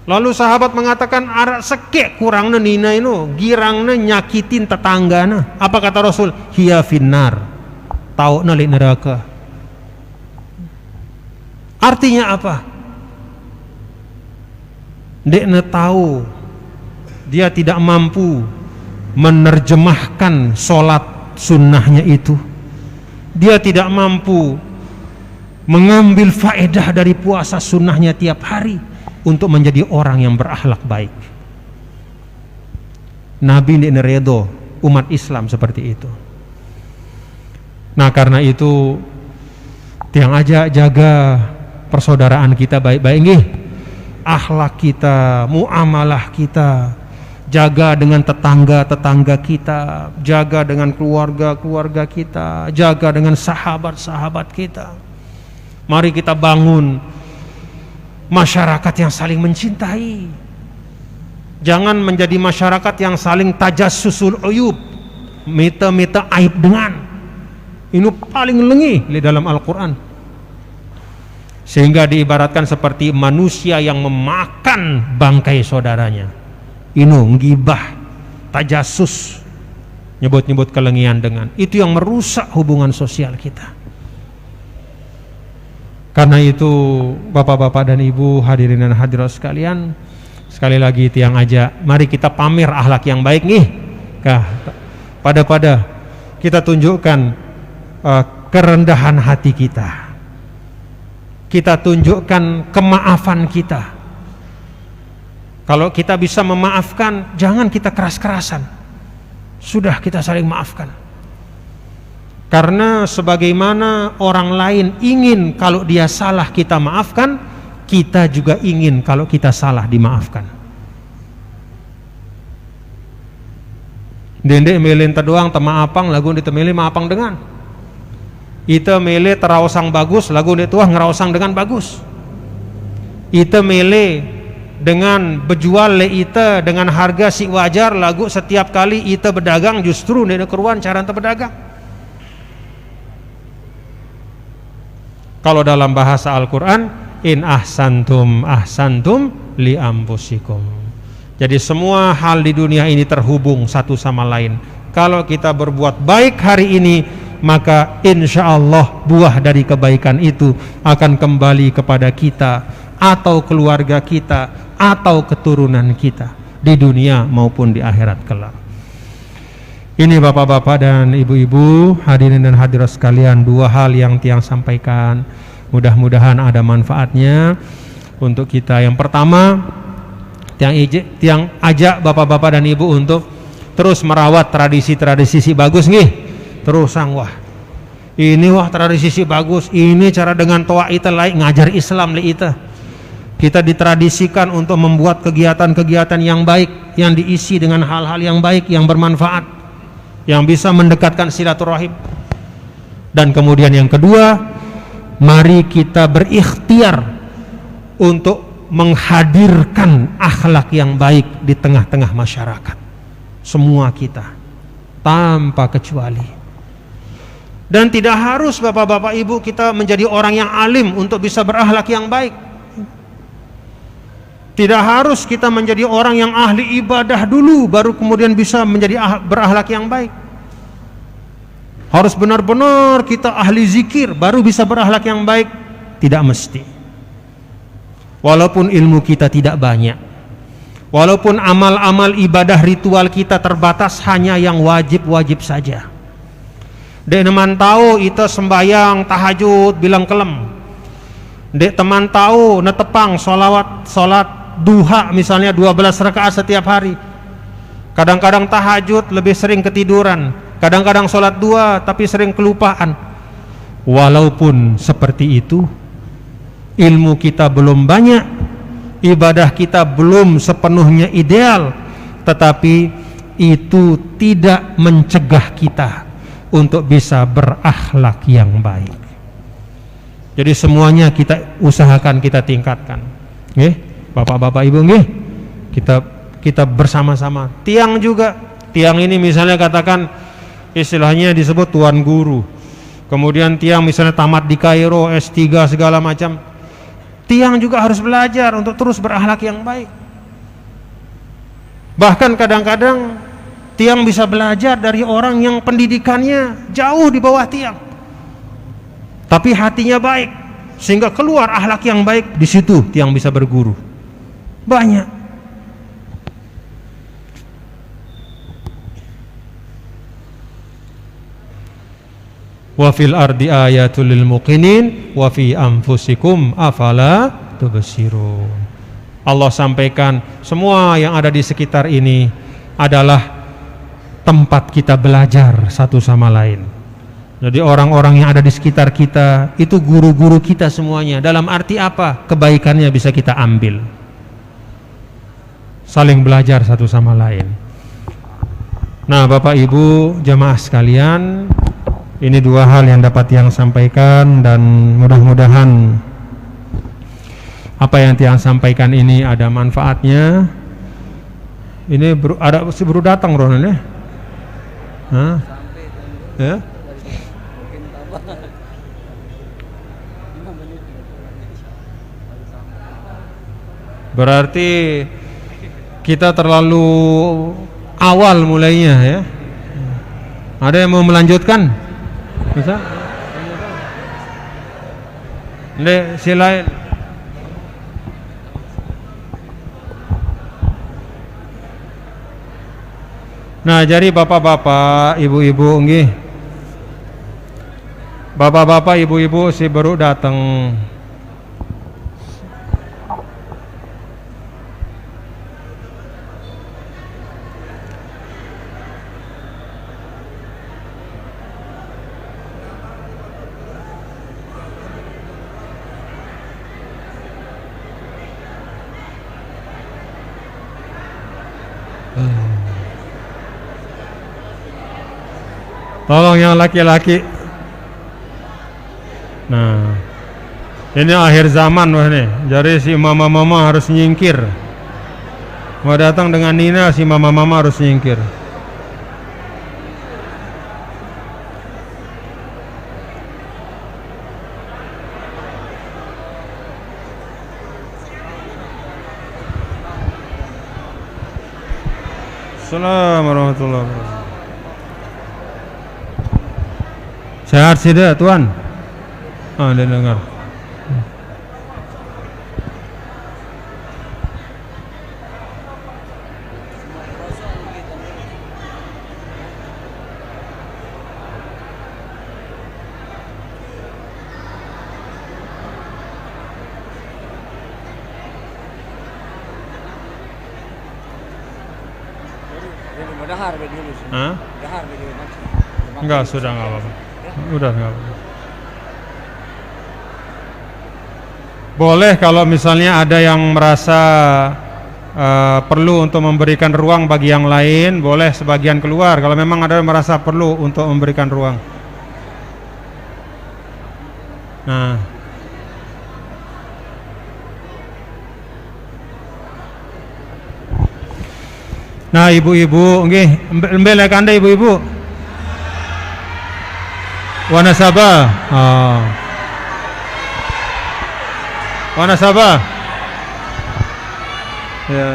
Lalu sahabat mengatakan, arak sekek kurangnya nina ini, girangnya nyakitin tetanggana. Apa kata Rasul? Hiya finnar, tahu nalik neraka. Artinya apa? Dekne tahu dia tidak mampu menerjemahkan sholat sunnahnya itu. Dia tidak mampu mengambil faedah dari puasa sunnahnya tiap hari untuk menjadi orang yang berakhlak baik. Nabi ini redo umat Islam seperti itu. Nah karena itu tiang aja jaga persaudaraan kita baik-baik nggih. Akhlak kita, muamalah kita, jaga dengan tetangga-tetangga kita, jaga dengan keluarga-keluarga kita, jaga dengan sahabat-sahabat kita. Mari kita bangun masyarakat yang saling mencintai. Jangan menjadi masyarakat yang saling tajassusul uyub, mita-mita aib dengan. Ini paling lengi di dalam Al-Quran. Sehingga diibaratkan seperti manusia yang memakan bangkai saudaranya. Ini ngibah, tajassus, nyebut-nyebut kelengian dengan. Itu yang merusak hubungan sosial kita. Karena itu bapak-bapak dan ibu, hadirin dan hadirat sekalian, sekali lagi tiang aja, mari kita pamer akhlak yang baik nih. Pada kita tunjukkan kerendahan hati kita. Kita tunjukkan kemaafan kita. Kalau kita bisa memaafkan, jangan kita keras-kerasan. Sudah kita saling maafkan. Karena sebagaimana orang lain ingin kalau dia salah kita maafkan, kita juga ingin kalau kita salah dimaafkan. Dendek melin terdoang temaapang lagu ditemeli maapang dengan. Ita mele terausang bagus lagu dituah ngerausang dengan bagus. Ita mele dengan berjual le ita dengan harga si wajar lagu setiap kali ita berdagang justru nene keruan cara ita berdagang. Kalau dalam bahasa Al-Quran, in ahsantum ahsantum li ampusikum. Jadi semua hal di dunia ini terhubung satu sama lain. Kalau kita berbuat baik hari ini, maka insya Allah buah dari kebaikan itu akan kembali kepada kita atau keluarga kita atau keturunan kita di dunia maupun di akhirat kelak. Ini bapak-bapak dan ibu-ibu, hadirin dan hadirat sekalian, dua hal yang tiang sampaikan. Mudah-mudahan ada manfaatnya untuk kita. Yang pertama, tiang ajak bapak-bapak dan ibu untuk terus merawat tradisi-tradisi si bagus nih. Terus wah ini wah tradisi si bagus, ini cara dengan toa ita lain ngajar Islam li ita. Kita ditradisikan untuk membuat kegiatan-kegiatan yang baik, yang diisi dengan hal-hal yang baik, yang bermanfaat, yang bisa mendekatkan silaturahim. Dan kemudian yang kedua, mari kita berikhtiar untuk menghadirkan akhlak yang baik di tengah-tengah masyarakat. Semua kita tanpa kecuali. Dan tidak harus bapak-bapak ibu kita menjadi orang yang alim untuk bisa berakhlak yang baik. Tidak harus kita menjadi orang yang ahli ibadah dulu baru kemudian bisa menjadi berakhlak yang baik. Harus benar-benar kita ahli zikir baru bisa berakhlak yang baik. Tidak mesti. Walaupun ilmu kita tidak banyak, walaupun amal-amal ibadah ritual kita terbatas, hanya yang wajib-wajib saja. Dek teman tahu ita sembayang tahajud bilang kelem. Dek teman tahu netepang salat duha misalnya 12 rakaat setiap hari. Kadang-kadang tahajud lebih sering ketiduran, kadang-kadang salat dua tapi sering kelupaan. Walaupun seperti itu, ilmu kita belum banyak, ibadah kita belum sepenuhnya ideal, tetapi itu tidak mencegah kita untuk bisa berakhlak yang baik. Jadi semuanya kita usahakan, kita tingkatkan. Nggih, bapak-bapak ibu nggih. Kita bersama-sama. Tiang juga. Tiang ini misalnya katakan istilahnya disebut tuan guru. Kemudian tiang misalnya tamat di Kairo, S3 segala macam. Tiang juga harus belajar untuk terus berakhlak yang baik. Bahkan kadang-kadang tiang bisa belajar dari orang yang pendidikannya jauh di bawah tiang, tapi hatinya baik, sehingga keluar akhlak yang baik. Di situ tiang bisa berguru. Banyak. Wa fil ardi ayatul lil muqinin wa fi anfusikum afala tubsirun. Allah sampaikan semua yang ada di sekitar ini adalah tempat kita belajar satu sama lain. Jadi orang-orang yang ada di sekitar kita itu guru-guru kita semuanya. Dalam arti apa? Kebaikannya bisa kita ambil. Saling belajar satu sama lain. Nah, Bapak Ibu jamaah sekalian, ini dua hal yang dapat yang sampaikan, dan mudah-mudahan apa yang Tiang sampaikan ini ada manfaatnya. Ini baru datang Ronan ya? Hah? Ya? Berarti kita terlalu awal mulainya ya. Ada yang mau melanjutkan? Bisa? Silain. Nah, jadi bapak-bapak, ibu-ibu nggih. Bapak-bapak, ibu-ibu si baru datang. Tolong yang laki-laki. Nah, ini akhir zaman wah nih. Jadi si mama-mama harus nyingkir. Mau datang dengan Nina, si mama-mama harus nyingkir. Assalamualaikum warahmatullahi wabarakatuh. Sehat sih dah Tuan. Dia dengar. Hah? Enggak, sudah enggak apa-apa. Udah enggak apa-apa. Boleh kalau misalnya ada yang merasa perlu untuk memberikan ruang bagi yang lain, boleh sebagian keluar. Kalau memang ada yang merasa perlu untuk memberikan ruang. Nah, ibu-ibu, nggih, embelek Anda ibu-ibu. Wanasaba. Wanasaba. Ya.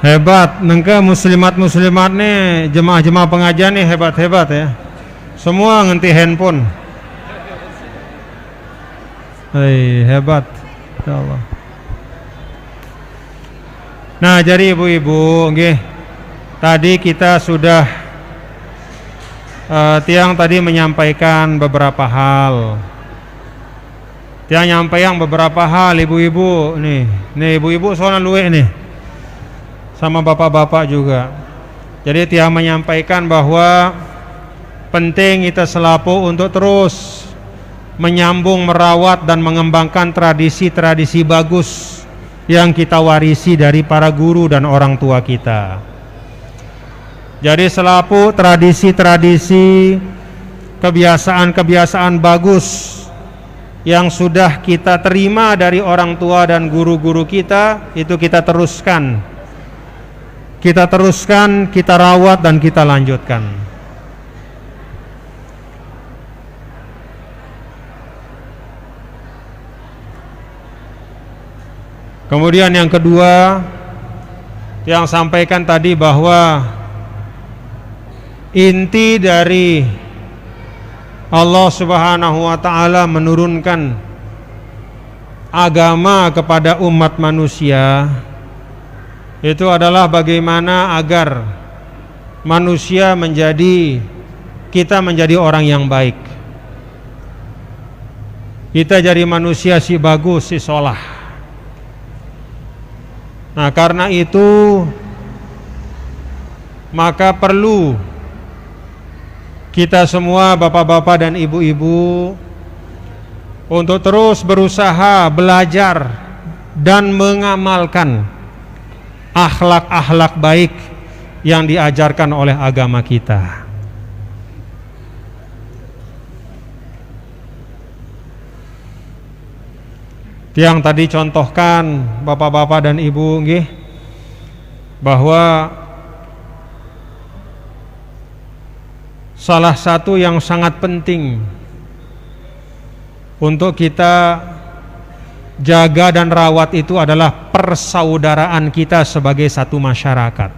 Hebat, nengke muslimat-muslimat nih, jemaah-jemaah pengajian nih hebat-hebat ya. Semua ngenti handphone. Hebat. Insyaallah. Nah, jadi ibu-ibu, nggih, tadi kita sudah Tiang tadi menyampaikan beberapa hal. Tiang nyampaikan beberapa hal, ibu-ibu nih ibu-ibu soalnya luwe nih, sama bapak-bapak juga. Jadi Tiang menyampaikan bahwa penting kita selaku untuk terus menyambung, merawat dan mengembangkan tradisi-tradisi bagus yang kita warisi dari para guru dan orang tua kita. Jadi selaku tradisi-tradisi, kebiasaan-kebiasaan bagus yang sudah kita terima dari orang tua dan guru-guru kita, itu kita teruskan. Kita teruskan, kita rawat dan kita lanjutkan. Kemudian yang kedua, yang sampaikan tadi bahwa inti dari Allah Subhanahu wa ta'ala menurunkan agama kepada umat manusia itu adalah bagaimana agar kita menjadi orang yang baik. Kita jadi manusia si bagus, si solah. Nah, karena itu maka perlu kita semua bapak-bapak dan ibu-ibu untuk terus berusaha belajar dan mengamalkan akhlak-akhlak baik yang diajarkan oleh agama kita. Yang tadi contohkan bapak-bapak dan ibu nggih, bahwa salah satu yang sangat penting untuk kita jaga dan rawat itu adalah persaudaraan kita sebagai satu masyarakat.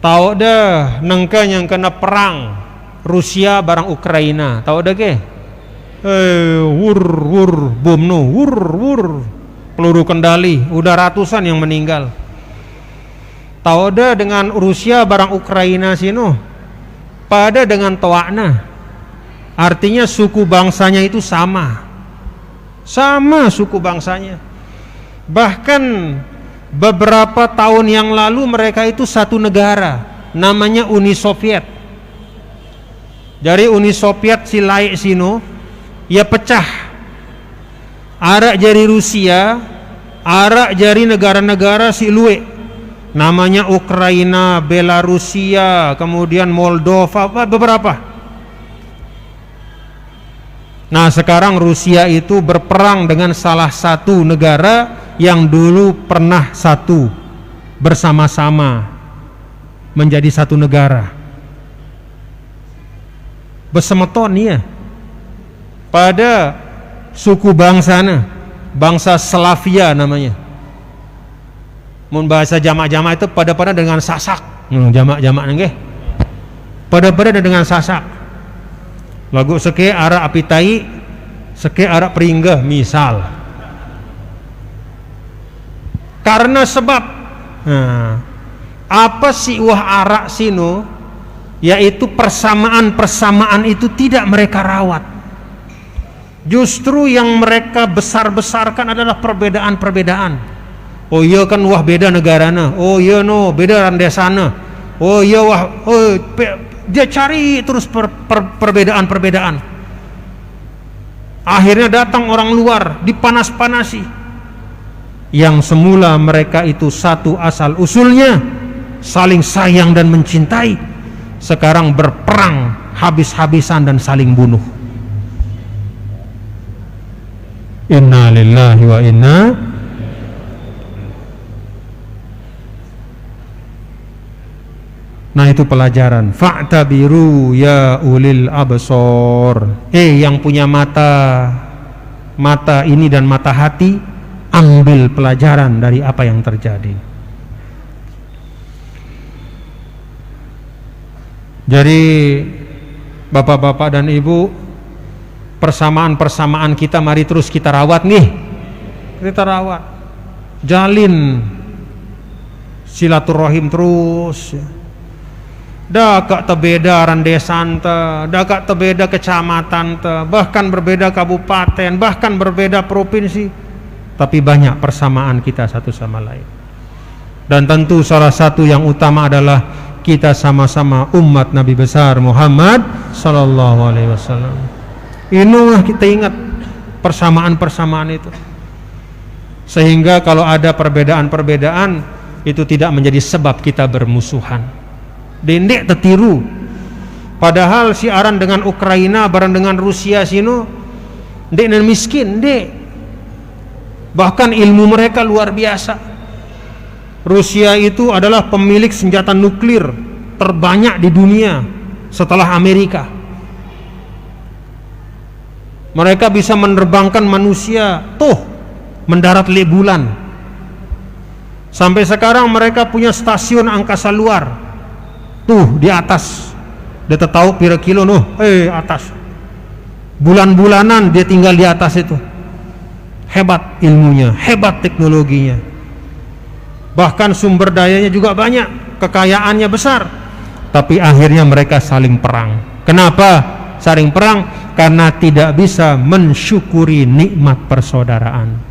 Tahu deh nengke yang kena perang Rusia barang Ukraina, tahu deh ke? Bom no, peluru kendali, udah ratusan yang meninggal. Tahu deh dengan Rusia barang Ukraina sino, pada dengan toakna, artinya suku bangsanya itu sama suku bangsanya. Bahkan beberapa tahun yang lalu mereka itu satu negara, namanya Uni Soviet. Dari Uni Soviet si laik sino, ya pecah. Arak jari Rusia, arak jari negara-negara si luwe. Namanya Ukraina, Belarusia, kemudian Moldova, beberapa. Nah, sekarang Rusia itu berperang dengan salah satu negara yang dulu pernah satu bersama-sama menjadi satu negara. Besemeton ya. Pada suku bangsana, bangsa Slavia namanya. Mun bahasa jamak-jamak itu pada dengan sasak. Jamak-jamak nggih. Pada dengan sasak. Lagu seke ara apitai, seke ara peringgah misal. Karena sebab apa sih wah arak sino, yaitu persamaan itu tidak mereka rawat. Justru yang mereka besar-besarkan adalah perbedaan-perbedaan. Oh iya kan wah beda negarana, oh iya no beda randesana, oh iya wah dia cari terus perbedaan-perbedaan. Akhirnya datang orang luar dipanas-panasi. Yang semula mereka itu satu asal usulnya, saling sayang dan mencintai, sekarang berperang habis-habisan dan saling bunuh. Inna lillahi wa inna. Nah, itu pelajaran. Fa'tabiru ya ulil absor. Yang punya mata ini dan mata hati, ambil pelajaran dari apa yang terjadi. Jadi bapak-bapak dan ibu, persamaan-persamaan kita mari terus kita rawat nih. Kita rawat. Jalin silaturahim terus. Dakak tebeda randesan te, dakak tebeda kecamatan te, bahkan berbeda kabupaten, bahkan berbeda provinsi, tapi banyak persamaan kita satu sama lain. Dan tentu salah satu yang utama adalah kita sama-sama umat Nabi besar Muhammad sallallahu alaihi wasallam. Inilah kita ingat persamaan-persamaan itu, sehingga kalau ada perbedaan-perbedaan itu tidak menjadi sebab kita bermusuhan. Dendek tertiru. Padahal siaran dengan Ukraina bareng dengan Rusia sino, dek dan miskin, dek. Bahkan ilmu mereka luar biasa. Rusia itu adalah pemilik senjata nuklir terbanyak di dunia setelah Amerika. Mereka bisa menerbangkan manusia mendarat di bulan. Sampai sekarang mereka punya stasiun angkasa luar. Di atas, dia tahu pira kilo atas. Bulan-bulanan dia tinggal di atas itu. Hebat ilmunya, hebat teknologinya. bahkan sumber dayanya juga banyak, kekayaannya besar, tapi akhirnya mereka saling perang. Kenapa saling perang? Karena tidak bisa mensyukuri nikmat persaudaraan.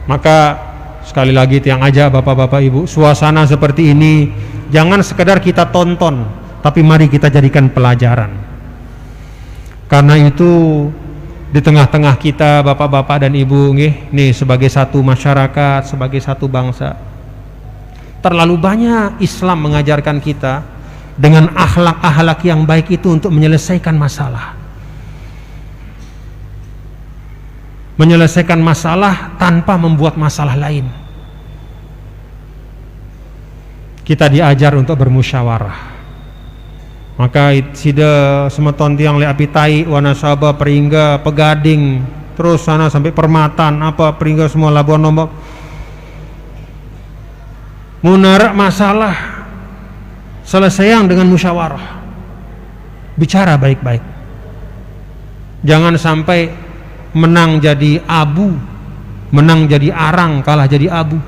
Maka sekali lagi tiang aja bapak-bapak ibu, suasana seperti ini jangan sekedar kita tonton, tapi mari kita jadikan pelajaran. Karena itu di tengah-tengah kita bapak-bapak dan ibu nih sebagai satu masyarakat, sebagai satu bangsa, terlalu banyak Islam mengajarkan kita dengan akhlak-akhlak yang baik itu untuk menyelesaikan masalah. Menyelesaikan masalah tanpa membuat masalah lain. Kita diajar untuk bermusyawarah. Maka sida semeton tiang le apitai wanasaba peringga pegading terus sana sampai permatan apa peringga semua Labuan Lombok. Munarak masalah selesaian dengan musyawarah. Bicara baik-baik. Jangan sampai menang jadi abu, menang jadi arang, kalah jadi abu.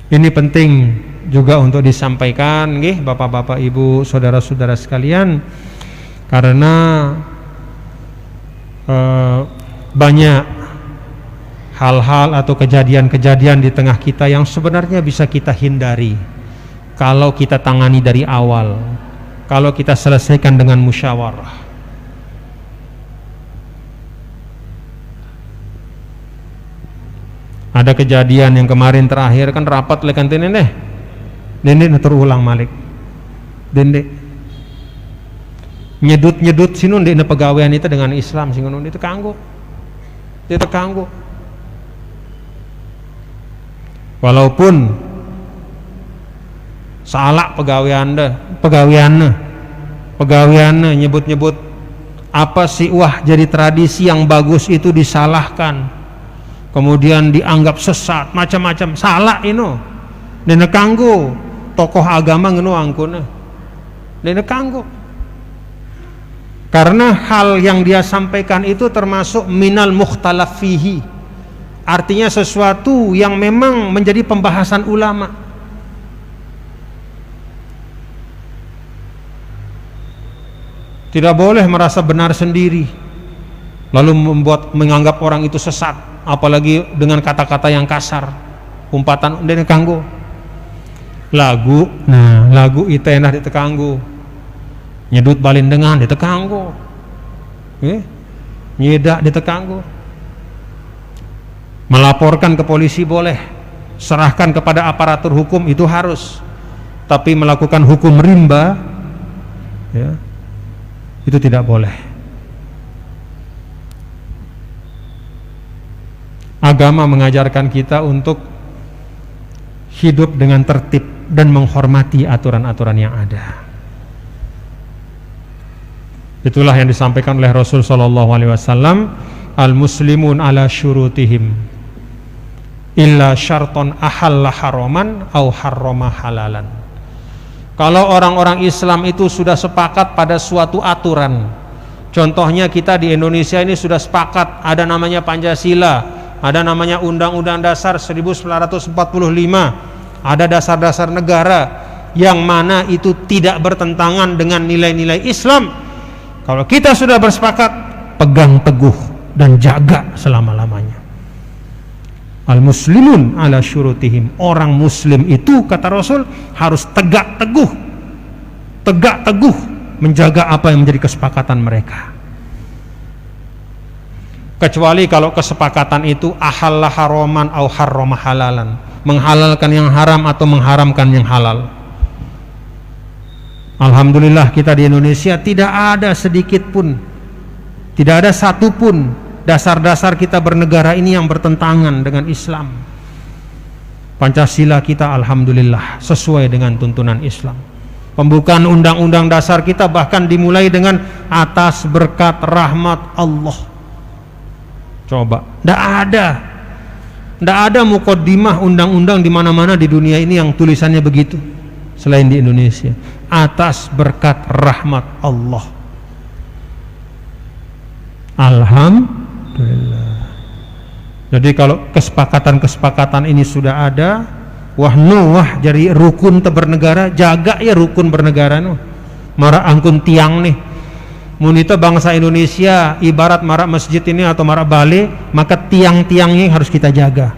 Ini penting juga untuk disampaikan nggih bapak-bapak ibu saudara-saudara sekalian, karena banyak hal-hal atau kejadian-kejadian di tengah kita yang sebenarnya bisa kita hindari kalau kita tangani dari awal, kalau kita selesaikan dengan musyawarah. Ada kejadian yang kemarin terakhir kan rapat lekan nenek terulang malik dendek nyedut sinun di pegawaian itu dengan Islam sinun itu kanggo walaupun salah pegawaiannya nyebut apa sih wah jadi tradisi yang bagus itu disalahkan, kemudian dianggap sesat macam-macam, salah ino nenek kanggo tokoh agama ngeno angkuna nenek kanggo, karena hal yang dia sampaikan itu termasuk minal mukhtalaf fihi, artinya sesuatu yang memang menjadi pembahasan ulama. Tidak boleh merasa benar sendiri lalu menganggap orang itu sesat, apalagi dengan kata-kata yang kasar, umpatan dene kanggo lagu itu enak ditekanggo, nyedut balin dengan ditekanggo, nyedak ditekanggo, melaporkan ke polisi boleh, serahkan kepada aparatur hukum itu harus, tapi melakukan hukum rimba ya, itu tidak boleh. Agama mengajarkan kita untuk hidup dengan tertib dan menghormati aturan-aturan yang ada. Itulah yang disampaikan oleh Rasul sallallahu alaihi wasallam, al-muslimun ala syurutihim illa syarton ahalla haraman au harrama halalan. Kalau orang-orang Islam itu sudah sepakat pada suatu aturan, contohnya kita di Indonesia ini sudah sepakat ada namanya Pancasila, ada namanya Undang-Undang Dasar 1945, ada dasar-dasar negara yang mana itu tidak bertentangan dengan nilai-nilai Islam. Kalau kita sudah bersepakat, pegang teguh dan jaga selama-lamanya. Al-muslimun ala syurutihim, orang muslim itu kata Rasul harus tegak teguh menjaga apa yang menjadi kesepakatan mereka. Kecuali kalau kesepakatan itu ahalla haraman au harrama halalan, menghalalkan yang haram atau mengharamkan yang halal. Alhamdulillah kita di Indonesia tidak ada sedikit pun, tidak ada satu pun dasar-dasar kita bernegara ini yang bertentangan dengan Islam. Pancasila kita alhamdulillah sesuai dengan tuntunan Islam. Pembukaan undang-undang dasar kita bahkan dimulai dengan atas berkat rahmat Allah. Coba, tidak ada muqaddimah undang-undang di mana-mana di dunia ini yang tulisannya begitu selain di Indonesia. Atas berkat rahmat Allah. Alhamdulillah. Jadi kalau kesepakatan ini sudah ada, wah jadi rukun bernegara, jaga ya rukun bernegara no. Mara angkun tiang nih. Munita bangsa Indonesia ibarat mara masjid ini atau mara bale, maka tiang-tiangnya harus kita jaga.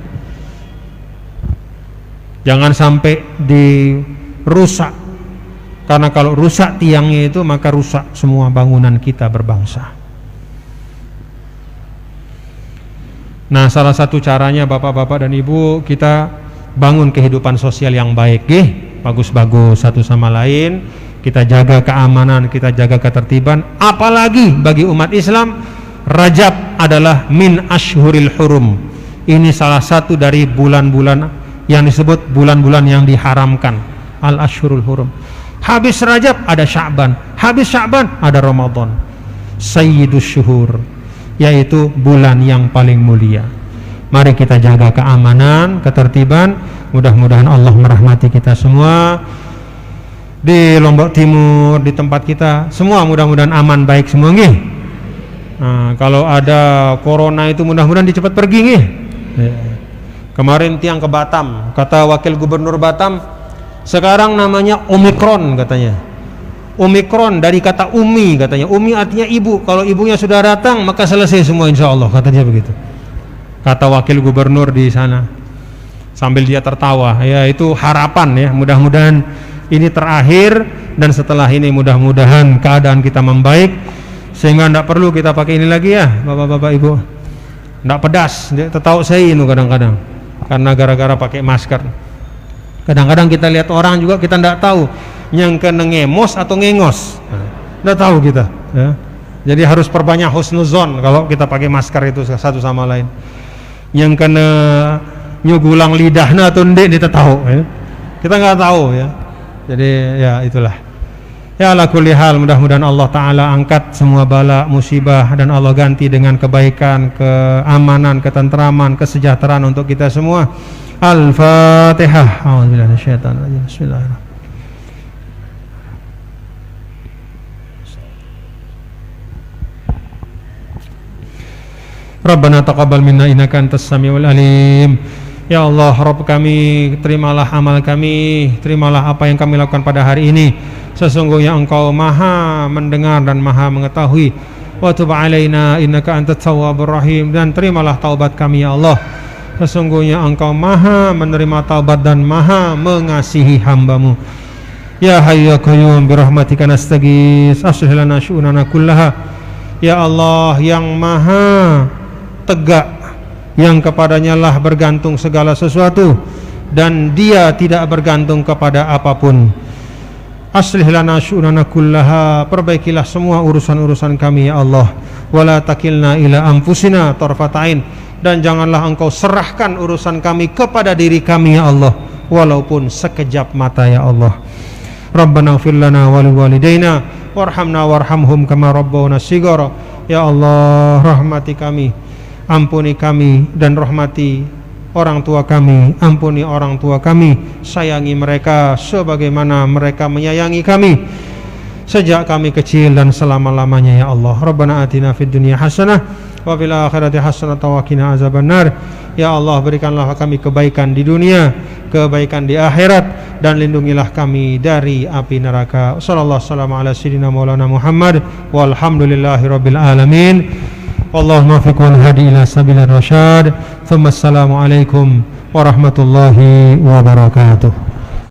Jangan sampai dirusak. Karena kalau rusak tiangnya itu maka rusak semua bangunan kita berbangsa. Nah, salah satu caranya bapak-bapak dan ibu, kita bangun kehidupan sosial yang baik, bagus-bagus satu sama lain, kita jaga keamanan, kita jaga ketertiban. Apalagi bagi umat Islam, Rajab adalah min ashhuril hurum. Ini salah satu dari bulan-bulan yang disebut bulan-bulan yang diharamkan, al ashhurul hurum. Habis Rajab ada Sya'ban, habis Sya'ban ada Ramadan. Sayyidus syuhur, yaitu bulan yang paling mulia. Mari kita jaga keamanan, ketertiban. Mudah-mudahan Allah merahmati kita semua di Lombok Timur, di tempat kita semua, mudah-mudahan aman baik semua nggih. Nah, kalau ada corona itu mudah-mudahan cepat pergi nggih. Kemarin tiang ke Batam, kata Wakil Gubernur Batam, sekarang namanya Omikron katanya. Omikron dari kata umi katanya. Umi artinya ibu. Kalau ibunya sudah datang maka selesai semua insya Allah, katanya begitu. Kata wakil gubernur di sana sambil dia tertawa. Ya, itu harapan ya. Mudah-mudahan ini terakhir, dan setelah ini mudah-mudahan keadaan kita membaik sehingga tidak perlu kita pakai ini lagi ya, bapak-bapak ibu. Tidak pedas, tahu saya ini kadang-kadang karena gara-gara pakai masker. Kadang-kadang kita lihat orang juga kita tidak tahu yang kena ngemos atau ngengos, nggak tahu kita ya. Jadi harus perbanyak husnuzon kalau kita pakai masker itu satu sama lain. Yang kena nyugulang lidahnya atau ndek kita tahu ya. Kita nggak tahu ya. Jadi ya itulah ya, ala kulli hal, mudah-mudahan Allah Ta'ala angkat semua bala musibah dan Allah ganti dengan kebaikan, keamanan, ketentraman, kesejahteraan untuk kita semua. Al-Fatihah. A'udzubillahi minasyaitonir rajim. Bismillahirrahmanirrahim. Rabbana taqabbal minna innaka antas samiul alim. Ya Allah, Rabb kami, terimalah amal kami, terimalah apa yang kami lakukan pada hari ini. Sesungguhnya Engkau Maha mendengar dan Maha mengetahui. Wa tub alaina innaka antat tawwabur rahim. Dan terimalah taubat kami ya Allah. Sesungguhnya Engkau Maha menerima taubat dan Maha mengasihi hamba-Mu. Ya Hayyu ya Qayyum birahmatika nastaghits aslih lana syu'unana kullaha. Ya Allah yang Maha tegak, yang kepadanya lah bergantung segala sesuatu dan Dia tidak bergantung kepada apapun. Aslih lana syu'unana kullaha, perbaikilah semua urusan-urusan kami ya Allah. Wala takilna ila anfusina tarfatain, dan janganlah Engkau serahkan urusan kami kepada diri kami ya Allah, walaupun sekejap mata ya Allah. Rabbana ighfir lana wa liwalidayna warhamna warhamhum kama rabbawna shighara. Ya Allah, rahmati kami, ampuni kami dan rahmati orang tua kami, ampuni orang tua kami, sayangi mereka sebagaimana mereka menyayangi kami sejak kami kecil dan selama-lamanya ya Allah. Rabbana atina fid dunya hasanah wa fil akhirati hasanah wa qina azabannar. Ya Allah, berikanlah kami kebaikan di dunia, kebaikan di akhirat, dan lindungilah kami dari api neraka. Sallallahu alaihi wasallam ala sayyidina maulana Muhammad walhamdulillahi rabbil alamin. Allahumma fiq wal hadi ila sabilir rasyad. Assalamu alaikum warahmatullahi wabarakatuh.